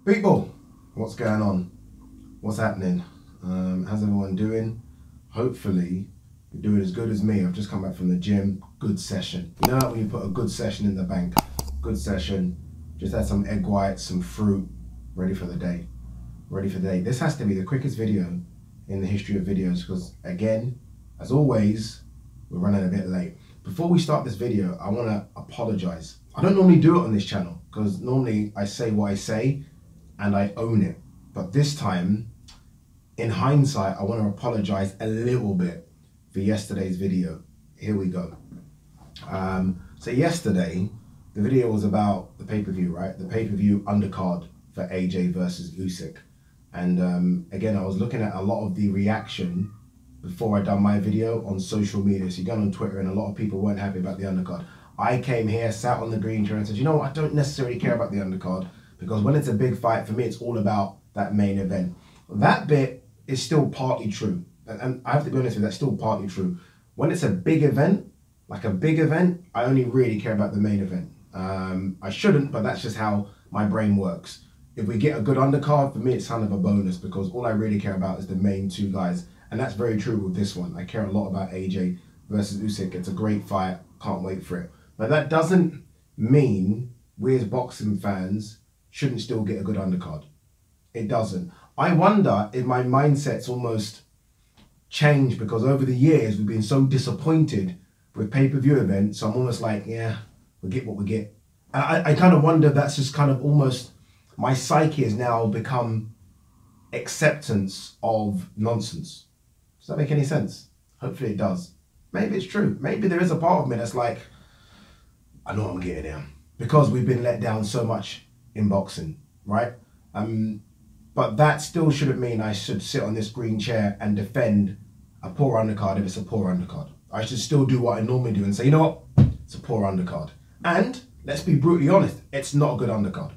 People, what's going on? What's happening? How's everyone doing? Hopefully, you're doing as good as me. I've just come back from the gym. Good session. You know when you put a good session in the bank? Good session. Just had some egg whites, some fruit. Ready for the day. Ready for the day. This has to be the quickest video in the history of videos because, again, as always, we're running a bit late. Before we start this video, I want to apologize. I don't normally do it on this channel because normally I say what I say and I own it. But this time, in hindsight, I want to apologize a little bit for yesterday's video. Here we go. So yesterday, the video was about the pay-per-view, right? The pay-per-view undercard for AJ versus Usyk. And again, I was looking at a lot of the reaction before I done my video on social media. So you go on Twitter and a lot of people weren't happy about the undercard. I came here, sat on the green chair and said, you know what, I don't necessarily care about the undercard because when it's a big fight, for me, it's all about that main event. That bit is still partly true. And I have to be honest with you, that's still partly true. When it's a big event, like a big event, I only really care about the main event. I shouldn't, but that's just how my brain works. If we get a good undercard, for me, it's kind of a bonus because all I really care about is the main two guys. And that's very true with this one. I care a lot about AJ versus Usyk. It's a great fight. Can't wait for it. But that doesn't mean we as boxing fans shouldn't still get a good undercard. It doesn't. I wonder if my mindset's almost changed because over the years we've been so disappointed with pay-per-view events. So I'm almost like, yeah, we get what we get. I kind of wonder if that's just kind of almost my psyche has now become acceptance of nonsense. Does that make any sense? Hopefully it does. Maybe it's true. Maybe there is a part of me that's like, I know I'm getting there because we've been let down so much in boxing, right? But that still shouldn't mean I should sit on this green chair and defend a poor undercard if it's a poor undercard. I should still do what I normally do and say, you know what? It's a poor undercard. And let's be brutally honest, it's not a good undercard.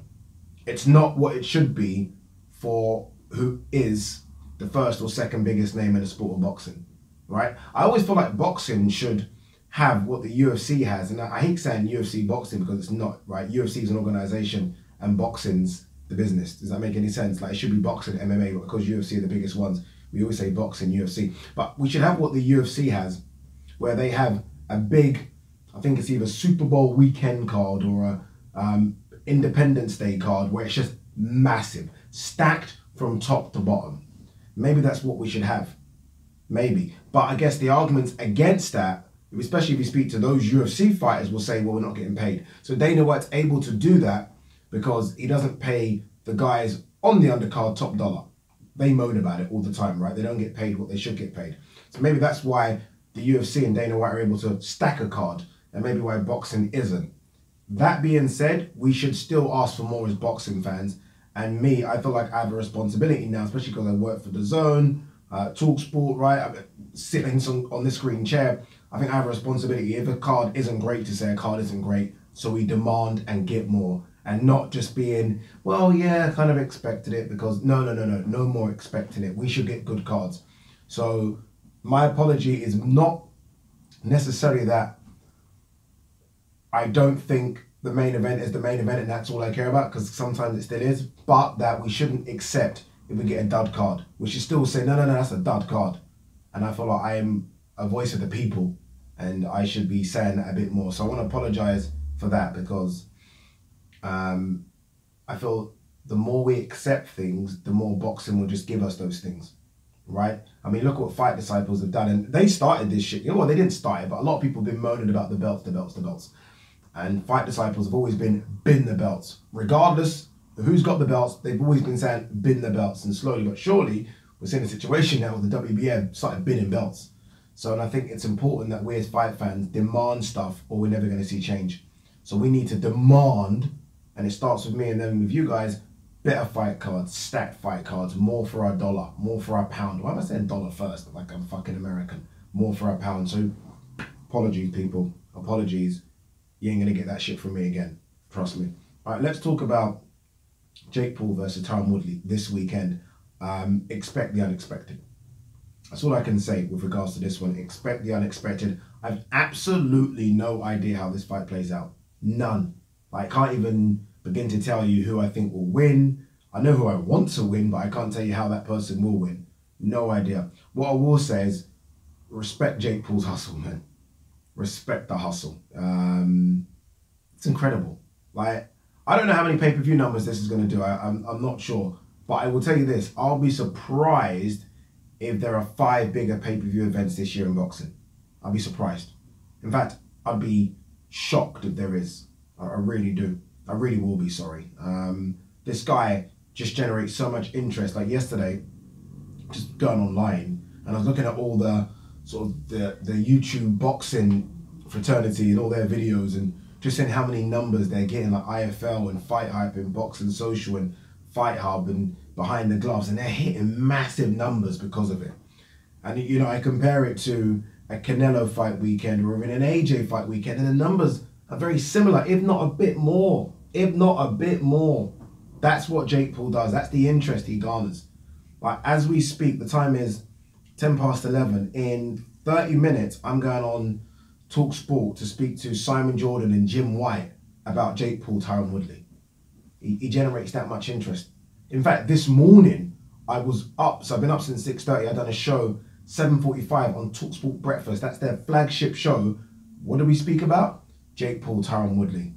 It's not what it should be for who is the first or second biggest name in the sport of boxing, right? I always feel like boxing should have what the UFC has. And I hate saying UFC boxing because it's not, right? UFC is an organization and boxing's the business. Does that make any sense? Like it should be boxing, MMA, but because UFC are the biggest ones, we always say boxing, UFC. But we should have what the UFC has, where they have a big, I think it's either Super Bowl weekend card or a Independence Day card, where it's just massive, stacked from top to bottom. Maybe that's what we should have. Maybe. But I guess the arguments against that, especially if you speak to those UFC fighters, will say, well, we're not getting paid. So Dana White's able to do that because he doesn't pay the guys on the undercard top dollar. They moan about it all the time, right? They don't get paid what they should get paid. So maybe that's why the UFC and Dana White are able to stack a card, and maybe why boxing isn't. That being said, we should still ask for more as boxing fans. And me, I feel like I have a responsibility now, especially because I work for DAZN, Talk Sport, right? I'm sitting on this green chair. I think I have a responsibility. If a card isn't great, to say a card isn't great, so we demand and get more. And not just being, well, yeah, kind of expected it because no more expecting it. We should get good cards. So my apology is not necessarily that I don't think the main event is the main event and that's all I care about, because sometimes it still is, but that we shouldn't accept if we get a dud card. We should still say, no, that's a dud card. And I feel like I am a voice of the people and I should be saying that a bit more. So I want to apologize for that because I feel the more we accept things, the more boxing will just give us those things, right? I mean, look what Fight Disciples have done. And they started this shit. You know what? They didn't start it, but a lot of people have been moaning about the belts. And Fight Disciples have always been bin the belts. Regardless of who's got the belts, they've always been saying bin the belts. And slowly but surely, we're seeing a situation now with the WBF started binning belts. So, and I think it's important that we as fight fans demand stuff or we're never going to see change. So we need to demand, and it starts with me and then with you guys, better fight cards, stacked fight cards, more for our dollar, more for our pound. Why am I saying dollar first? Like I'm fucking American. More for our pound. So apologies, people. Apologies. You ain't going to get that shit from me again. Trust me. All right, let's talk about Jake Paul versus TYRON Woodley this weekend. Expect the unexpected. That's all I can say with regards to this one. Expect the unexpected. I have absolutely no idea how this fight plays out. None. I can't even begin to tell you who I think will win. I know who I want to win, but I can't tell you how that person will win. No idea. What I will say is respect Jake Paul's hustle, man. Respect the hustle. It's incredible. Like, I don't know how many pay-per-view numbers this is going to do. I'm not sure. But I will tell you this. I'll be surprised if there are 5 bigger pay-per-view events this year in boxing. I'll be surprised. In fact, I'd be shocked if there is. I really do. I really will be, sorry. This guy just generates so much interest. Like yesterday, just going online, and I was looking at all the sort of the YouTube boxing fraternity and all their videos, and just seeing how many numbers they're getting, like IFL and Fight Hype and Boxing Social and Fight Hub and Behind the Gloves, and they're hitting massive numbers because of it. And you know, I compare it to a Canelo fight weekend or even an AJ fight weekend, and the numbers are very similar, if not a bit more. If not a bit more. That's what Jake Paul does. That's the interest he garners. Like, as we speak, the time is 10 past 11. In 30 minutes, I'm going on Talk Sport to speak to Simon Jordan and Jim White about Jake Paul, TYRON Woodley. He generates that much interest. In fact, this morning, I was up. So I've been up since 6:30. I've done a show 7:45 on Talk Sport Breakfast. That's their flagship show. What do we speak about? Jake Paul, TYRON Woodley.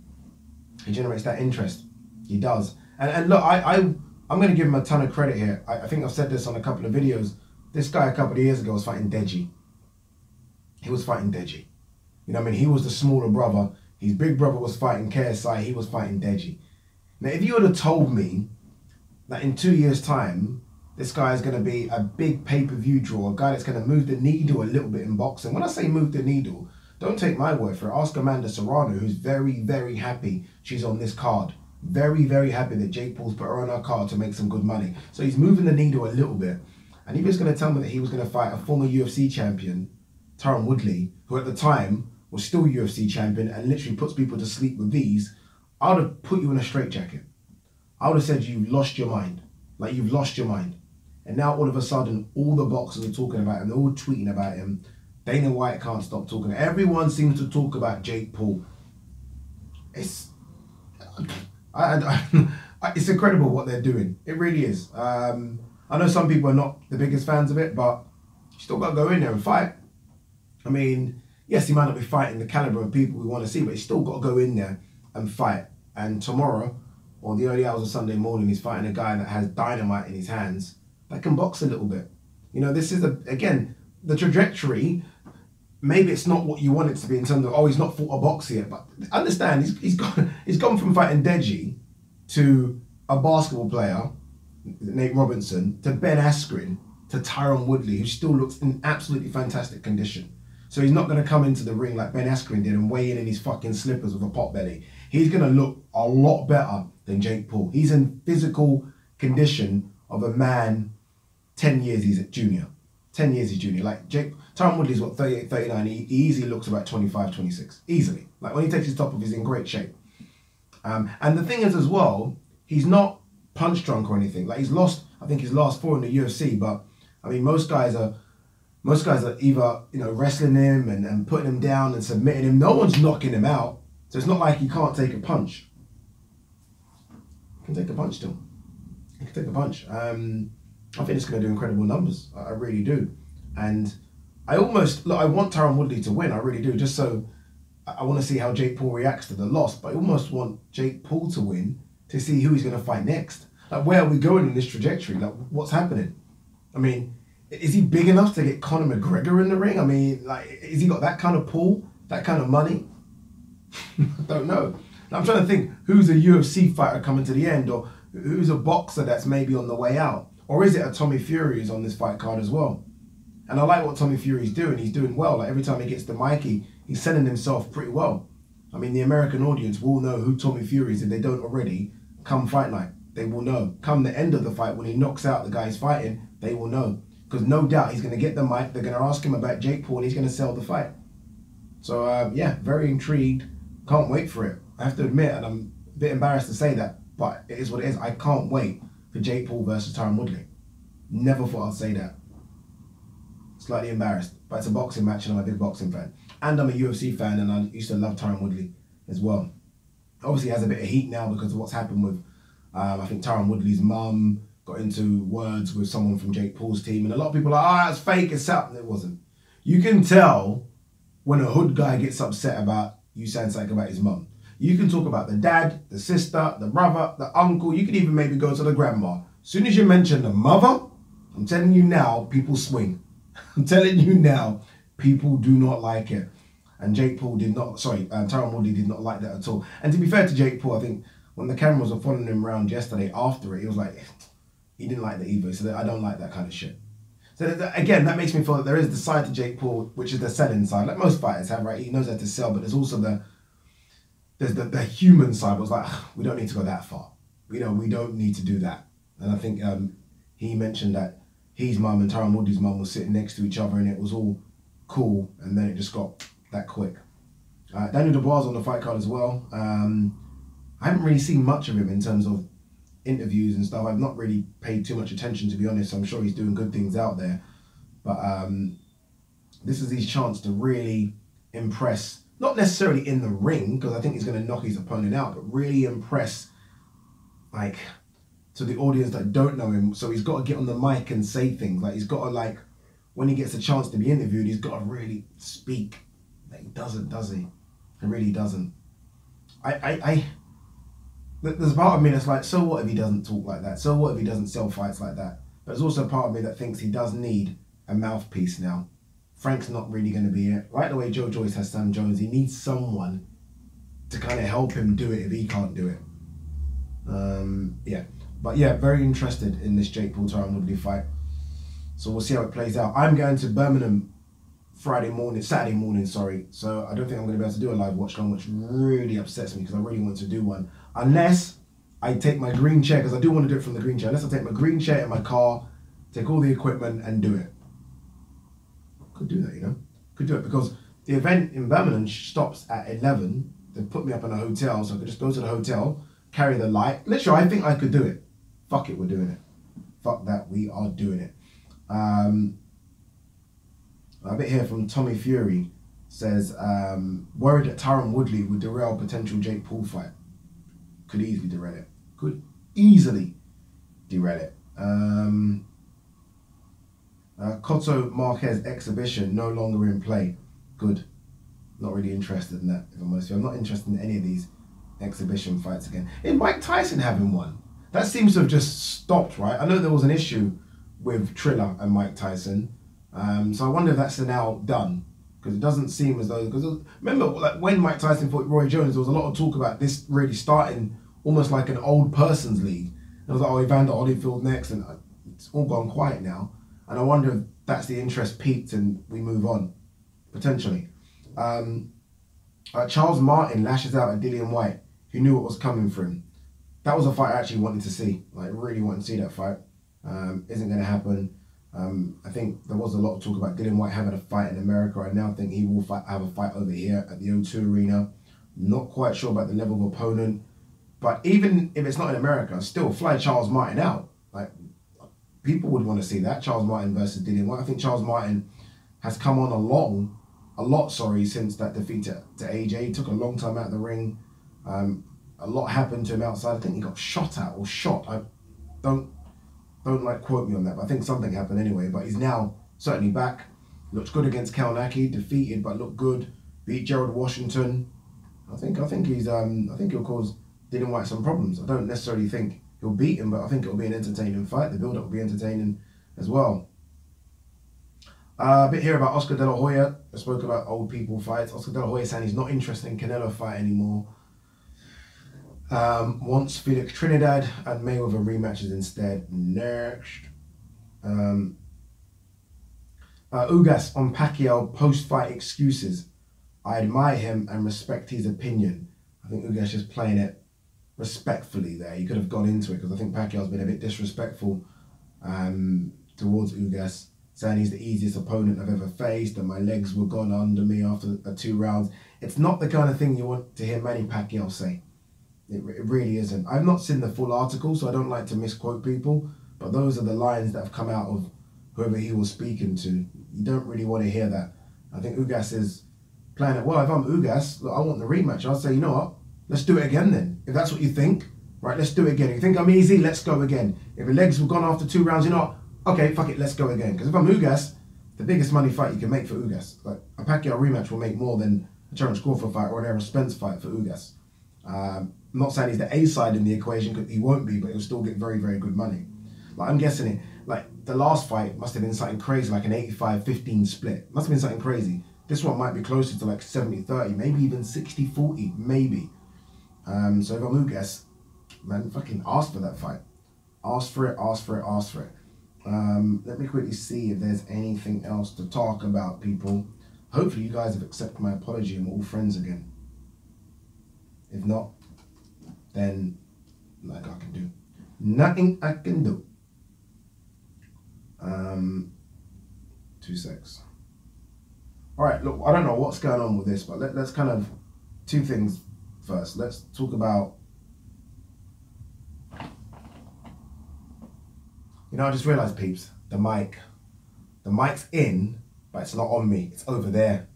He generates that interest. He does. And look, I'm going to give him a ton of credit here. I think I've said this on a couple of videos. This guy a couple of years ago was fighting Deji. He was fighting Deji. You know what I mean? He was the smaller brother. His big brother was fighting KSI. He was fighting Deji. Now, if you would have told me that in 2 years' time, this guy is going to be a big pay-per-view draw, a guy that's going to move the needle a little bit in boxing. When I say move the needle, don't take my word for it. Ask Amanda Serrano, who's very, very happy she's on this card. Very, very happy that Jake Paul's put her on our card to make some good money. So he's moving the needle a little bit. And he was going to tell me that he was going to fight a former UFC champion, TYRON Woodley, who at the time was still UFC champion and literally puts people to sleep with these. I would have put you in a straitjacket. I would have said you've lost your mind. Like, you've lost your mind. And now all of a sudden, all the boxers are talking about him. They're all tweeting about him. Dana White can't stop talking. Everyone seems to talk about Jake Paul. It's it's incredible what they're doing. It really is. I know some people are not the biggest fans of it, but you still got to go in there and fight. I mean, yes, he might not be fighting the caliber of people we want to see, but he's still got to go in there and fight. And tomorrow, or the early hours of Sunday morning, he's fighting a guy that has dynamite in his hands that can box a little bit. You know, this is, again, the trajectory. Maybe it's not what you want it to be in terms of, oh, he's not fought a boxer yet, but understand, he's gone from fighting Deji to a basketball player, Nate Robinson, to Ben Askren, to TYRON Woodley, who still looks in absolutely fantastic condition. So he's not going to come into the ring like Ben Askren did and weigh in his fucking slippers with a pot belly. He's going to look a lot better than Jake Paul. He's in physical condition of a man 10 years he's at junior. 10 years he's junior. Like, TYRON Woodley's what, 38, 39. He easily looks about 25, 26. Easily. Like, when he takes his top off, he's in great shape. And the thing is as well, he's not punch drunk or anything. Like, he's lost, I think, his last 4 in the UFC, but I mean, most guys are either, you know, wrestling him and putting him down and submitting him. No one's knocking him out. So it's not like he can't take a punch. He can take a punch still. He can take a punch. I think it's going to do incredible numbers. I really do. And I want TYRON Woodley to win. I really do. Just so I want to see how Jake Paul reacts to the loss. But I almost want Jake Paul to win to see who he's going to fight next. Like, where are we going in this trajectory? Like, what's happening? I mean, is he big enough to get Conor McGregor in the ring? I mean, like, has he got that kind of pull, that kind of money? I don't know. I'm trying to think, who's a UFC fighter coming to the end, or who's a boxer that's maybe on the way out? Or is it a Tommy Fury who's on this fight card as well? And I like what Tommy Fury's doing. He's doing well. Like, every time he gets the mic, he's selling himself pretty well. I mean, the American audience will know who Tommy Fury is if they don't already. Come fight night, they will know. Come the end of the fight, when he knocks out the guy he's fighting, they will know. Because no doubt he's going to get the mic. They're going to ask him about Jake Paul, and he's going to sell the fight. So, yeah, very intrigued. Can't wait for it. I have to admit, and I'm a bit embarrassed to say that, but it is what it is. I can't wait for Jake Paul versus TYRON Woodley. Never thought I'd say that. Slightly embarrassed, but it's a boxing match and I'm a big boxing fan. And I'm a UFC fan, and I used to love TYRON Woodley as well. Obviously he has a bit of heat now because of what's happened with I think TYRON Woodley's mum got into words with someone from Jake Paul's team, and a lot of people are like, oh, it's fake, it's up. It wasn't. You can tell when a hood guy gets upset about you saying something about his mum. You can talk about the dad, the sister, the brother, the uncle. You can even maybe go to the grandma. As soon as you mention the mother, I'm telling you now, people swing. I'm telling you now, people do not like it. And Jake Paul did not, TYRON Woodley did not like that at all. And to be fair to Jake Paul, I think when the cameras were following him around yesterday after it, he was like, he didn't like that either. He said, I don't like that kind of shit. So again, that makes me feel that there is the side to Jake Paul, which is the selling side, like most fighters have, right? He knows how to sell, but there's also the human side. Was like, we don't need to go that far. We don't need to do that. And I think he mentioned that his mum and TYRON Woodley's mum were sitting next to each other, and it was all cool, and then it just got that quick. Daniel Dubois on the fight card as well. I haven't really seen much of him in terms of interviews and stuff. I've not really paid too much attention, to be honest. I'm sure he's doing good things out there, but this is his chance to really impress, not necessarily in the ring, because I think he's going to knock his opponent out, but really impress, like, to the audience that don't know him. So he's got to get on the mic and say things. Like, he's got to, like, when he gets a chance to be interviewed, he's got to really speak. Like, he doesn't, does he? He really doesn't. There's a part of me that's like, so what if he doesn't talk like that? So what if he doesn't sell fights like that? But there's also a part of me that thinks he does need a mouthpiece now. Frank's not really going to be it. Right the way Joe Joyce has Sam Jones, he needs someone to kind of help him do it if he can't do it. Yeah. But yeah, very interested in this Jake Paul TYRON Woodley fight. So we'll see how it plays out. I'm going to Birmingham Saturday morning, sorry. So I don't think I'm going to be able to do a live watch along, which really upsets me because I really want to do one. Unless I take my green chair, because I do want to do it from the green chair. Unless I take my green chair in my car, take all the equipment and do it. Could do that, you know. Could do it because the event in Birmingham stops at 11. They put me up in a hotel, so I could just go to the hotel, carry the light. Literally, I think I could do it. Fuck it, we're doing it. Fuck that, we are doing it. A bit here from Tommy Fury says, worried that TYRON Woodley would derail potential Jake Paul fight. Could easily derail it. Could easily derail it. Cotto Marquez exhibition no longer in play. Good. Not really interested in that, if I'm honest with you. I'm not interested in any of these exhibition fights again. In Mike Tyson having one, that seems to have just stopped, right? I know there was an issue with Triller and Mike Tyson. So I wonder if that's now done, because it doesn't seem as though, because remember, like when Mike Tyson fought Roy Jones, there was a lot of talk about this really starting almost like an old person's league. And I was like, oh, Evander Holyfield next, and it's all gone quiet now. And I wonder if that's the interest peaked and we move on, potentially. Charles Martin lashes out at Dillian Whyte, who knew what was coming for him. That was a fight I actually wanted to see, like really wanted to see that fight. Isn't going to happen. I think there was a lot of talk about Dillian Whyte having a fight in America. I now think he will have a fight over here at the O2 Arena. Not quite sure about the level of opponent, but even if it's not in America, still fly Charles Martin out. Like, people would want to see that, Charles Martin versus Dillian Whyte. I think Charles Martin has come on a lot, since that defeat to AJ. He took a long time out of the ring. A lot happened to him outside. I think he got shot at or shot. I don't like quote me on that, but I think something happened anyway. But he's now certainly back. Looks good against Kalnaki, defeated but looked good. Beat Gerald Washington. I think he'll cause Dillian Whyte some problems. I don't necessarily think he'll beat him, but I think it'll be an entertaining fight. The build-up will be entertaining as well. A bit here about Oscar De La Hoya. I spoke about old people fights. Oscar De La Hoya saying he's not interested in Canelo fight anymore. Wants Felix Trinidad and Mayweather rematches instead. Next. Ugas on Pacquiao post-fight excuses. I admire him and respect his opinion. I think Ugas just playing it respectfully there. He could have gone into it because I think Pacquiao's been a bit disrespectful towards Ugas, saying he's the easiest opponent I've ever faced and my legs were gone under me after 2 rounds. It's not the kind of thing you want to hear Manny Pacquiao say. It really isn't. I've not seen the full article, so I don't like to misquote people, but those are the lines that have come out of whoever he was speaking to. You don't really want to hear that. I think Ugas is playing it, well, if I'm Ugas, look, I want the rematch. I'll say, you know what, let's do it again then. If that's what you think, Right, let's do it again. You think I'm easy? Let's go again. If your legs were gone after 2 rounds, you're not. Okay, fuck it, let's go again. Because if I'm Ugas, the biggest money fight you can make for Ugas. Like, a Pacquiao rematch will make more than a Terence Crawford fight or an Errol Spence fight for Ugas. I'm not saying he's the A side in the equation, because he won't be, but he'll still get very, very good money. Like, I'm guessing it, like, the last fight must have been something crazy, like an 85-15 split. Must have been something crazy. This one might be closer to like 70-30, maybe even 60-40, maybe. So if I'm Ugas, man, fucking ask for that fight. Ask for it, ask for it, ask for it. Let me quickly see if there's anything else to talk about, people. Hopefully you guys have accepted my apology and we're all friends again. If not, then nothing I can do. Nothing I can do. 2 secs. Alright, look, I don't know what's going on with this, but let's kind of, 2 things first. Let's talk about, you know, I just realised, peeps, the mic's in, but it's not on me, it's over there.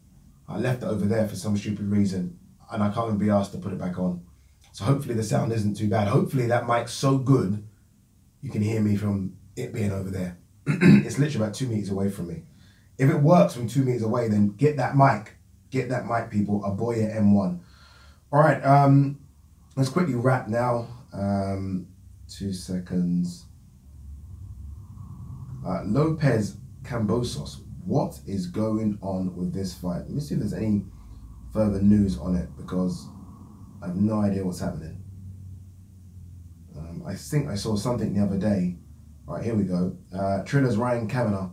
I left it over there for some stupid reason, and I can't even be asked to put it back on. So hopefully the sound isn't too bad. Hopefully that mic's so good, you can hear me from it being over there. It's literally about 2 meters away from me. If it works from 2 meters away, then get that mic, people, Aboya M1. All right, let's quickly wrap now. 2 seconds. Lopez Cambosos, what is going on with this fight? Let me see if there's any further news on it, because I have no idea what's happening. I think I saw something the other day. All right, here we go. Triller's Ryan Kavanagh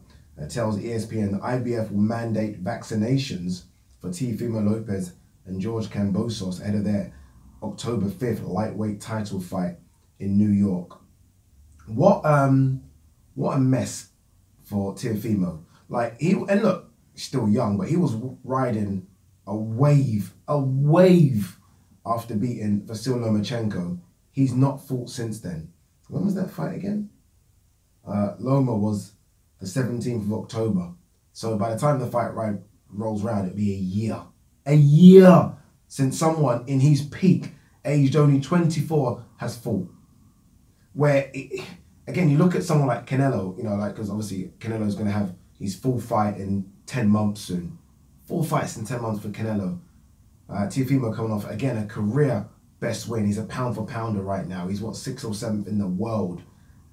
tells ESPN that IBF will mandate vaccinations for Teofimo Lopez and George Kambosos ahead of their October 5th lightweight title fight in New York. What a mess for Teofimo. Like, and look, he's still young, but he was riding a wave after beating Vasyl Lomachenko. He's not fought since then. When was that fight again? Loma was the 17th of October. So by the time the fight rolls around, it'll be a year. A year since someone in his peak, aged only 24, has fought. Where, again, you look at someone like Canelo, you know, like, because obviously Canelo's going to have his full fight in 10 months soon. 4 fights in 10 months for Canelo. Teofimo coming off, again, a career best win. He's a pound for pounder right now. He's, what, 6th or 7th in the world.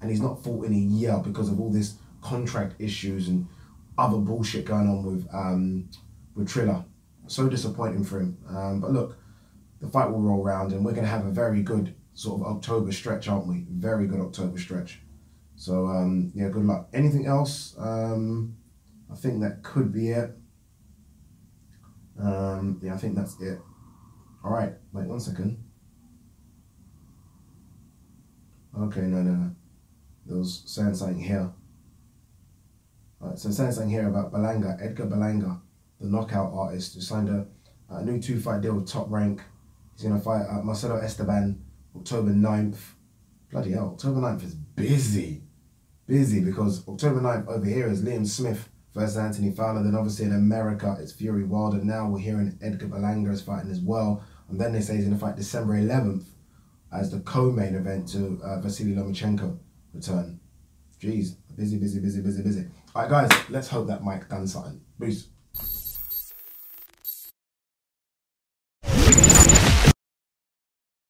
And he's not fought in a year because of all this contract issues and other bullshit going on with Triller. So disappointing for him. But look, the fight will roll around and we're going to have a very good sort of October stretch, aren't we? Very good October stretch. So, yeah, good luck. Anything else? I think that could be it. Yeah, I think that's it. All right, wait 1 second. Okay, no. There was saying something here. All right, so saying something here about Berlanga, Edgar Berlanga, the knockout artist, who signed a new 2-fight deal with Top Rank. He's going to fight Marcelo Esteban October 9th. Bloody hell, October 9th is busy. Busy, because October 9th over here is Liam Smith versus Anthony Fowler. Then obviously in America, it's Fury Wilder. Now we're hearing Edgar Berlanga is fighting as well. And then they say he's going to fight December 11th as the co-main event to Vasily Lomachenko return. Jeez, busy. All right, guys, let's hope that mic done something. Peace.